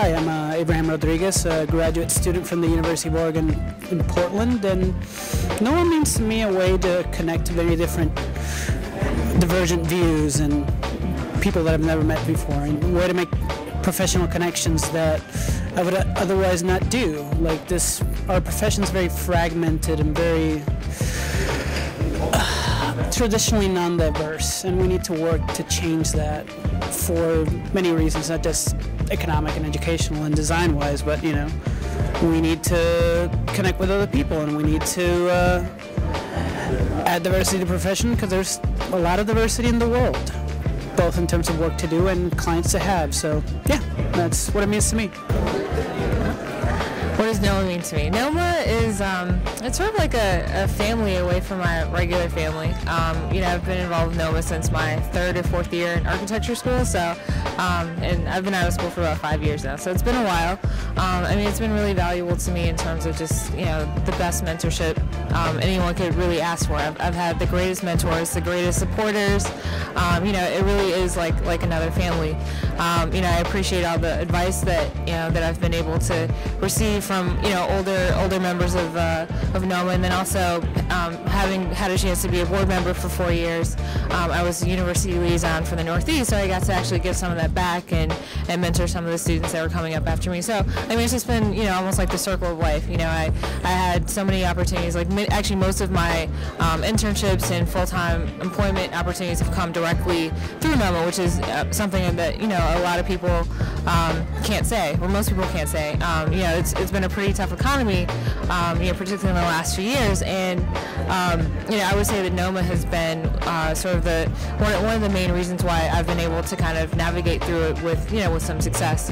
Hi, I'm Abraham Rodriguez, a graduate student from the University of Oregon in Portland, and NOMA means to me a way to connect very different divergent views and people that I've never met before, and a way to make professional connections that I would otherwise not do. Like this, our profession is very fragmented and very traditionally non-diverse, and we need to work to change that for many reasons, not just economic and educational and design-wise, but we need to connect with other people, and we need to add diversity to the profession because there's a lot of diversity in the world, both in terms of work to do and clients to have. So yeah, that's what it means to me. What does NOMA mean to me? NOMA is, it's sort of like a family away from my regular family. I've been involved with NOMA since my 3rd or 4th year in architecture school, so, and I've been out of school for about 5 years now, so it's been a while. It's been really valuable to me in terms of just, the best mentorship anyone could really ask for. I've had the greatest mentors, the greatest supporters. It really is like another family. I appreciate all the advice that, that I've been able to receive from older members of NOMA, and then also having had a chance to be a board member for 4 years. I was a university liaison for the Northeast, so I got to actually give some of that back and mentor some of the students that were coming up after me. So it's just been almost like the circle of life. I had so many opportunities. Actually most of my internships and full-time employment opportunities have come directly through NOMA, which is something that a lot of people can't say, or most people can't say. It's been a pretty tough economy, particularly in the last few years, and I would say that NOMA has been sort of one of the main reasons why I've been able to kind of navigate through it with some success.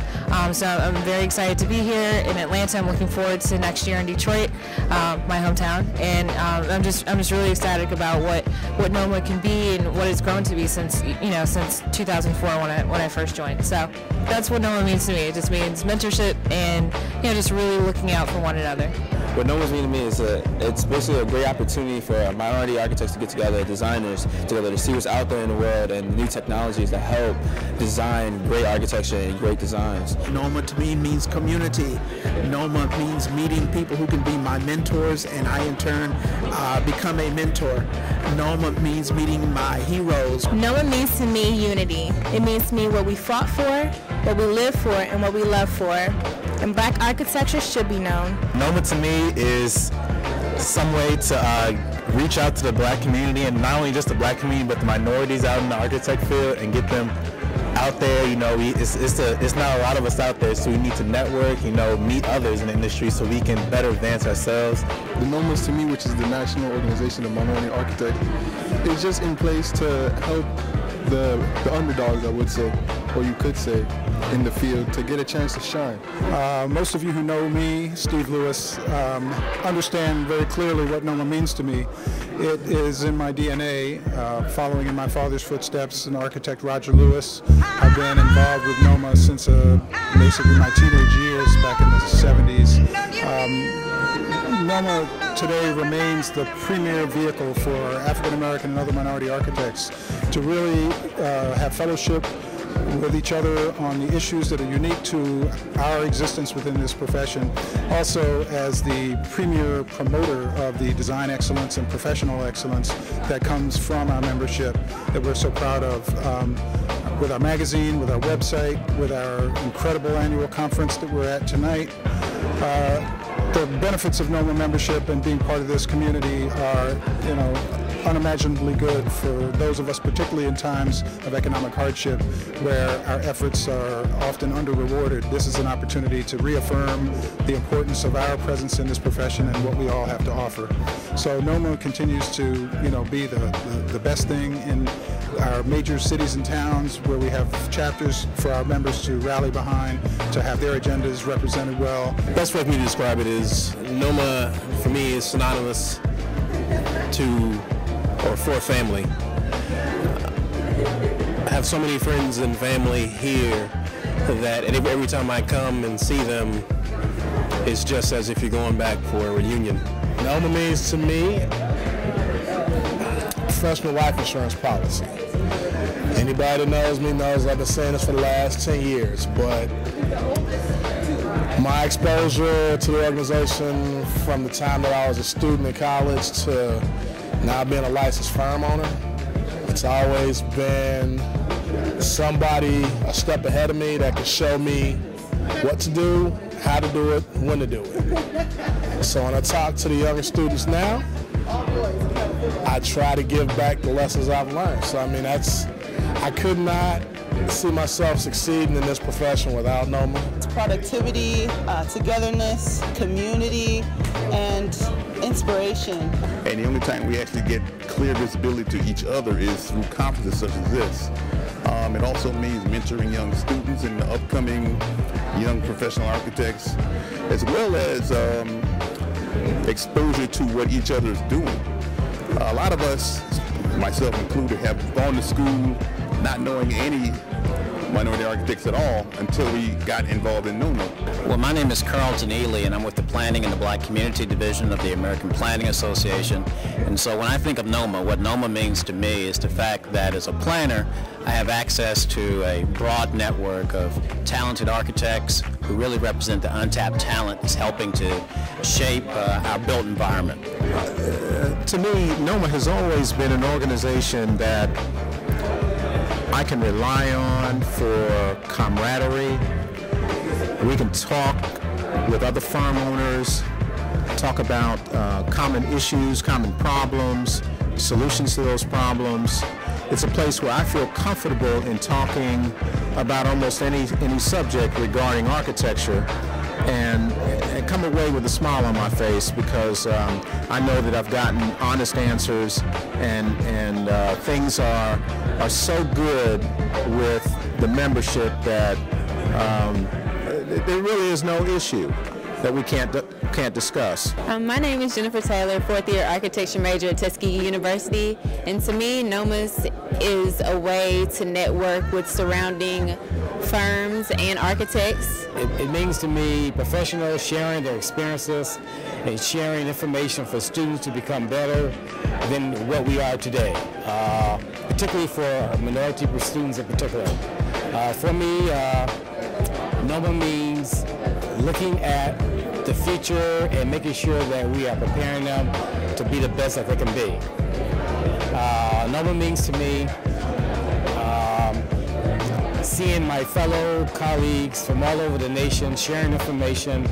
So I'm very excited to be here in Atlanta. I'm looking forward to next year in Detroit, my hometown, and I'm just really ecstatic about what NOMA can be and what it's grown to be since 2004 when I first joined. So that's what NOMA means to me. It just means mentorship and just really looking out for one another. What NOMA's mean to me is it's basically a great opportunity for minority architects to get together, designers together, to see what's out there in the world and new technologies that help design great architecture and great designs. NOMA to me means community. NOMA means meeting people who can be my mentors, and I in turn become a mentor. NOMA means meeting my heroes. NOMA means to me unity. It means to me what we fought for, what we live for, and what we love for. And Black architecture should be known. NOMA to me is some way to reach out to the Black community, and not only just the Black community, but the minorities out in the architect field, and get them out there. It's not a lot of us out there, so we need to network, meet others in the industry so we can better advance ourselves. The NOMAs to me, which is the National Organization of Minority Architects, is just in place to help the underdogs, I would say, or you could say, in the field to get a chance to shine. Most of you who know me, Steve Lewis, understand very clearly what NOMA means to me. It is in my DNA, following in my father's footsteps, an architect, Roger Lewis. I've been involved with NOMA since basically my teenage years back in the 70s. NOMA today remains the premier vehicle for African American and other minority architects to really have fellowship with each other on the issues that are unique to our existence within this profession. Also, as the premier promoter of the design excellence and professional excellence that comes from our membership that we're so proud of, with our magazine, with our website, with our incredible annual conference that we're at tonight. The benefits of NOMA membership and being part of this community are, unimaginably good for those of us, particularly in times of economic hardship where our efforts are often under-rewarded. This is an opportunity to reaffirm the importance of our presence in this profession and what we all have to offer. So NOMA continues to, be the best thing in our major cities and towns where we have chapters for our members to rally behind, to have their agendas represented well. The best way for me to describe it is NOMA, for me, is synonymous for family. I have so many friends and family here that every time I come and see them, it's just as if you're going back for a reunion. NOMA means to me professional life insurance policy. And Anybody that knows me knows I've been saying this for the last 10 years, but my exposure to the organization from the time that I was a student in college to now being a licensed firm owner, it's always been somebody a step ahead of me that can show me what to do, how to do it, when to do it. So when I talk to the younger students now, I try to give back the lessons I've learned. So I mean, I could not see myself succeeding in this profession without NOMA. It's productivity, togetherness, community, and inspiration. And the only time we actually get clear visibility to each other is through conferences such as this. It also means mentoring young students and upcoming young professional architects, as well as exposure to what each other is doing. A lot of us, myself included, have gone to school not knowing any minority architects at all until we got involved in NOMA. Well, my name is Carlton Ely, and I'm with the Planning and the Black Community Division of the American Planning Association. And so when I think of NOMA, what NOMA means to me is the fact that as a planner, I have access to a broad network of talented architects who really represent the untapped talent that's helping to shape our built environment. To me, NOMA has always been an organization that I can rely on for camaraderie. We can talk with other firm owners, talk about common issues, common problems, solutions to those problems. It's a place where I feel comfortable in talking about almost any subject regarding architecture and come away with a smile on my face because I know that I've gotten honest answers and things are so good with the membership that there really is no issue that we can't discuss. My name is Jennifer Taylor, fourth-year architecture major at Tuskegee University, and to me, NOMA is a way to network with surrounding firms and architects. It means to me professionals sharing their experiences and sharing information for students to become better than what we are today, particularly for minority students in particular. For me, NOMA means looking at the future and making sure that we are preparing them to be the best that they can be. NOMA means to me seeing my fellow colleagues from all over the nation sharing information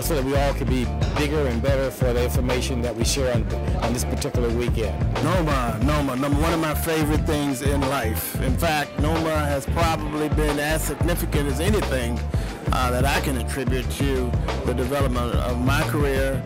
so that we all can be bigger and better for the information that we share on this particular weekend. NOMA, one of my favorite things in life. In fact, NOMA has probably been as significant as anything that I can attribute to the development of my career.